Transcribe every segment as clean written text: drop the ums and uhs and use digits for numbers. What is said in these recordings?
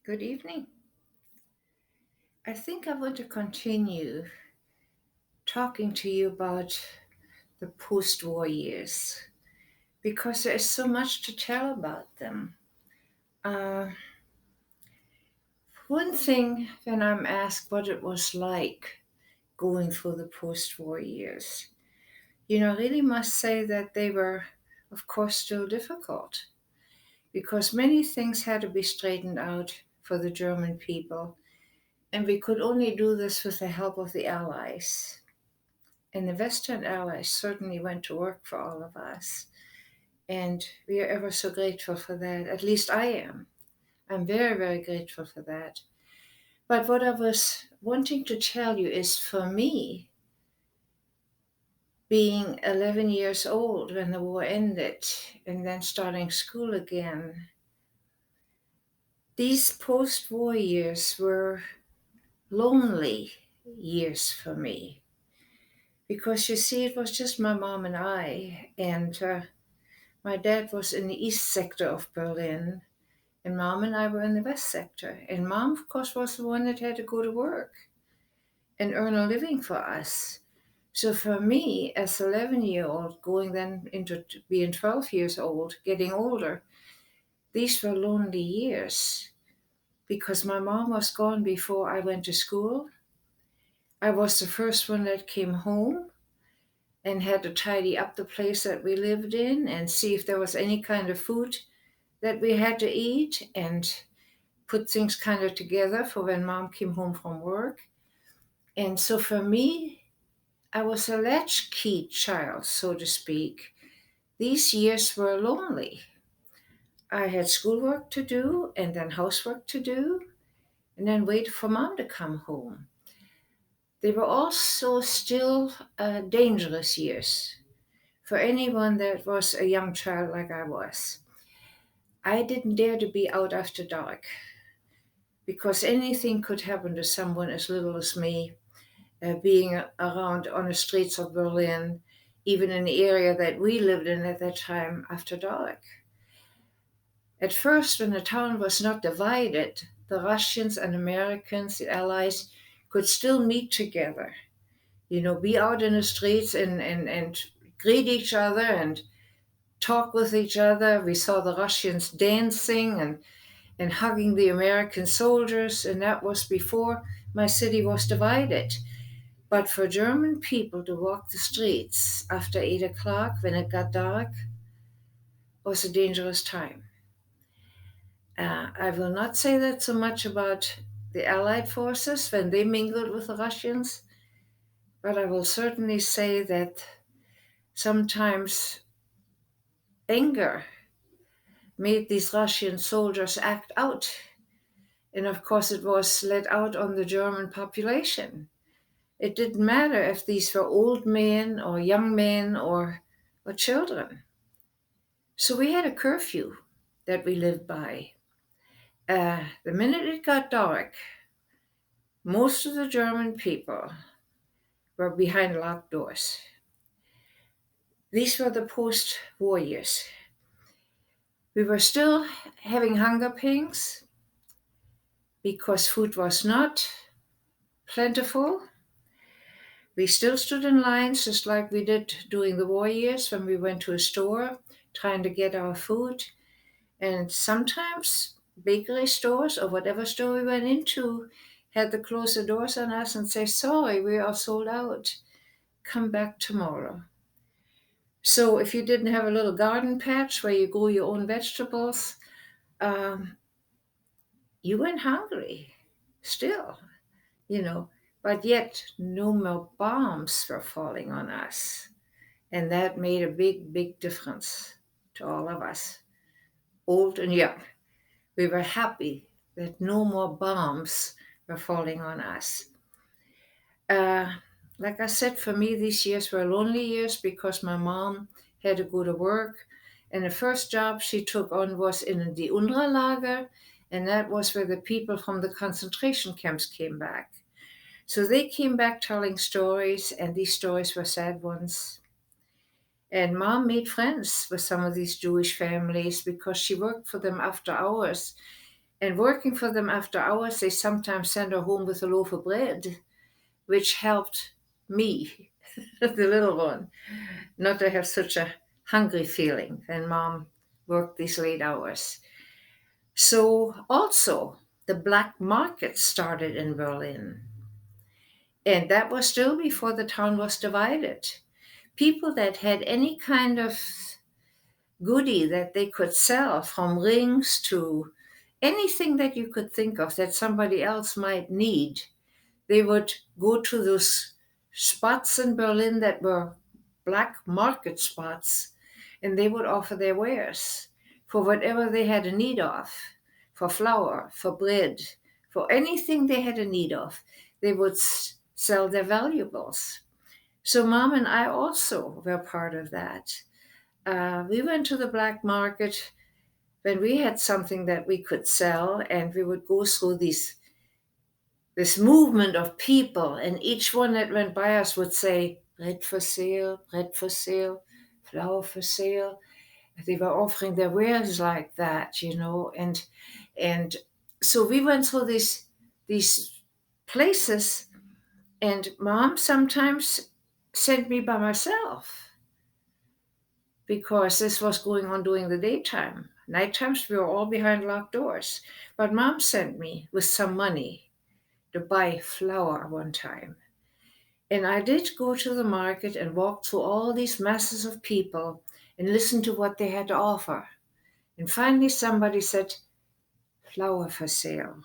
Good evening. I think I want to continue talking to you about the post war years because there is so much to tell about them. Uh, One thing, when I'm asked what it was like going through the post war years, I really must say that they were, of course, still difficult because many things had to be straightened out for the German people, and we could only do this with the help of the Allies. And the Western Allies certainly went to work for all of us. And we are ever so grateful for that. At least I am. I'm very, very grateful for that. But what I was wanting to tell you is for me, being 11 years old when the war ended and then starting school again, these post war years were lonely years for me. Because you see, it was just my mom and I, and my dad was in the east sector of Berlin, and mom and I were in the west sector. And mom, of course, was the one that had to go to work and earn a living for us. So for me, as 11-year-old, going then into being 12 years old, getting older, these were lonely years because my mom was gone before I went to school. I was the first one that came home and had to tidy up the place that we lived in and see if there was any kind of food that we had to eat and put things kind of together for when mom came home from work. And so for me, I was a latchkey child, so to speak. These years were lonely. I had schoolwork to do and then housework to do and then wait for mom to come home. They were also still dangerous years for anyone that was a young child like I was. I didn't dare to be out after dark because anything could happen to someone as little as me, being around on the streets of Berlin, even in the area that we lived in at that time after dark. At first, when the town was not divided, the Russians and Americans, the Allies, could still meet together, be out in the streets and greet each other and talk with each other. We saw the Russians dancing and hugging the American soldiers, and that was before my city was divided. But for German people to walk the streets after 8 o'clock when it got dark was a dangerous time. I will not say that so much about the Allied forces when they mingled with the Russians, but I will certainly say that sometimes anger made these Russian soldiers act out. And of course, it was let out on the German population. It didn't matter if these were old men or young men or children. So we had a curfew that we lived by. The minute it got dark, most of the German people were behind locked doors. These were the post war years. We were still having hunger pangs because food was not plentiful. We still stood in lines just like we did during the war years when we went to a store trying to get our food. And sometimes bakery stores or whatever store we went into had to close the doors on us and say, sorry, we are sold out. Come back tomorrow. So if you didn't have a little garden patch where you grow your own vegetables, um, you went hungry still, you know. But yet no more bombs were falling on us. And that made a big, big difference to all of us, old and young. We were happy that no more bombs were falling on us. Uh, like I said, for me, these years were lonely years because my mom had to go to work. And the first job she took on was in the Unra and that was where the people from the concentration camps came back. So they came back telling stories, and these stories were sad ones. And mom made friends with some of these Jewish families because she worked for them after hours And working for them after hours, they sometimes sent her home with a loaf of bread, which helped me, the little one, not to have such a hungry feeling when mom worked these late hours. So, also, the black market started in Berlin. And that was still before the town was divided. People that had any kind of goodie that they could sell, from rings to anything that you could think of that somebody else might need, they would go to those spots in Berlin that were black market spots, and they would offer their wares for whatever they had a need of, for flour, for bread, for anything they had a need of. They would sell their valuables. So mom and I also were part of that. We went to the black market when we had something that we could sell, and we would go through this movement of people, and each one that went by us would say, bread for sale, flour for sale. They were offering their wares like that, and so we went through these places, and mom sometimes sent me by myself because this was going on during the daytime. Night times we were all behind locked doors, but mom sent me with some money to buy flour one time. And I did go to the market and walk through all these masses of people and listen to what they had to offer. And finally, somebody said, flour for sale.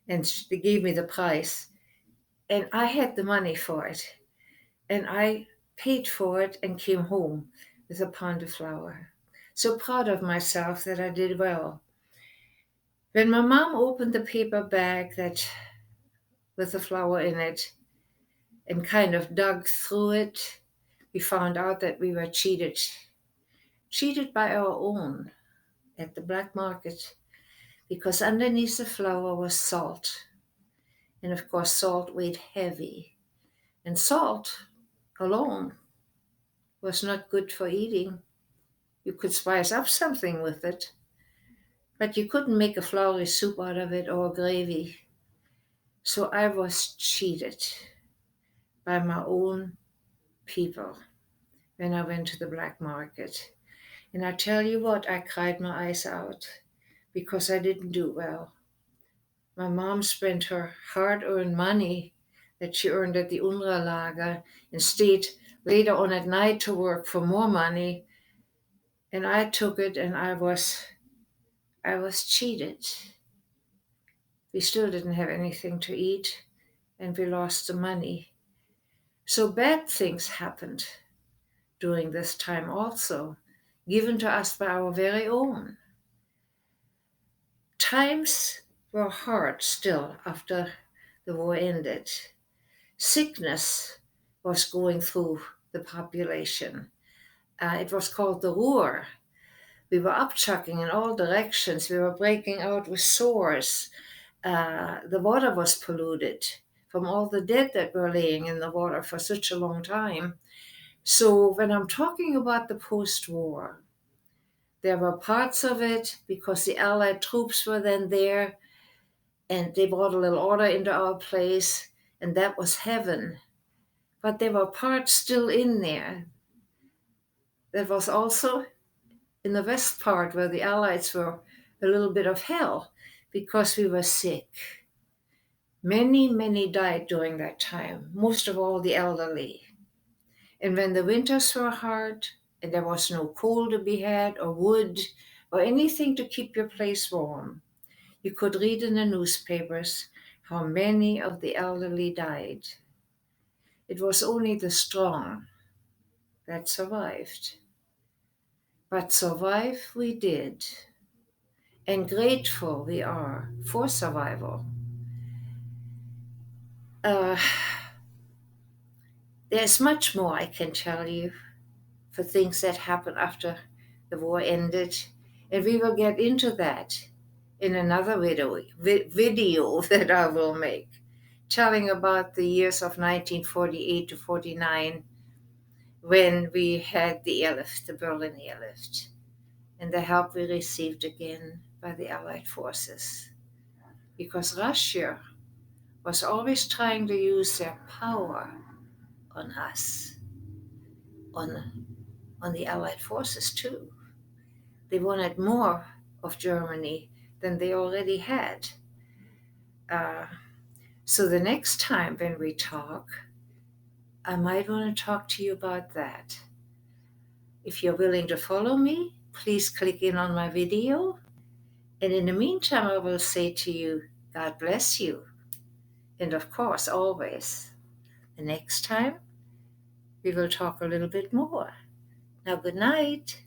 And they gave me the price. And I had the money for it. And I paid for it and came home with a pound of flour. So proud of myself that I did well. When my mom opened the paper bag that with the flour in it and kind of dug through it, we found out that we were cheated by our own at the black market, because underneath the flour was salt. And of course, salt weighed heavy. And salt alone was not good for eating. You could spice up something with it, but you couldn't make a floury soup out of it or gravy. So I was cheated by my own people when I went to the black market. And I tell you what, I cried my eyes out because I didn't do well. My mom spent her hard-earned money that she earned at the UNRWA lager and stayed later on at night to work for more money. And I took it, and I was cheated. We still didn't have anything to eat, and we lost the money. So bad things happened during this time also, given to us by our very own. Times were hard still after the war ended. Sickness was going through the population. It was called the Ruhr. We were upchucking in all directions. We were breaking out with sores. The water was polluted from all the dead that were laying in the water for such a long time. So when I'm talking about the post-war, there were parts of it because the Allied troops were then there and they brought a little order into our place, and that was heaven. But there were parts still in there. That was also in the west part where the Allies were a little bit of hell because we were sick. Many, many died during that time, most of all the elderly. And when the winters were hard and there was no coal to be had or wood or anything to keep your place warm, you could read in the newspapers how many of the elderly died. It was only the strong that survived. But survive we did, and grateful we are for survival. Uh, there's much more I can tell you for things that happened after the war ended, and we will get into that in another video that I will make, telling about the years of 1948 to 49 when we had the airlift, the Berlin airlift, and the help we received again. by the Allied forces because Russia was always trying to use their power on us, on, on the Allied forces too. They wanted more of Germany than they already had. Uh, so the next time when we talk, I might want to talk to you about that. If you're willing to follow me, please click in on my video. And in the meantime, I will say to you, God bless you. And of course, always, the next time we will talk a little bit more. Now, good night.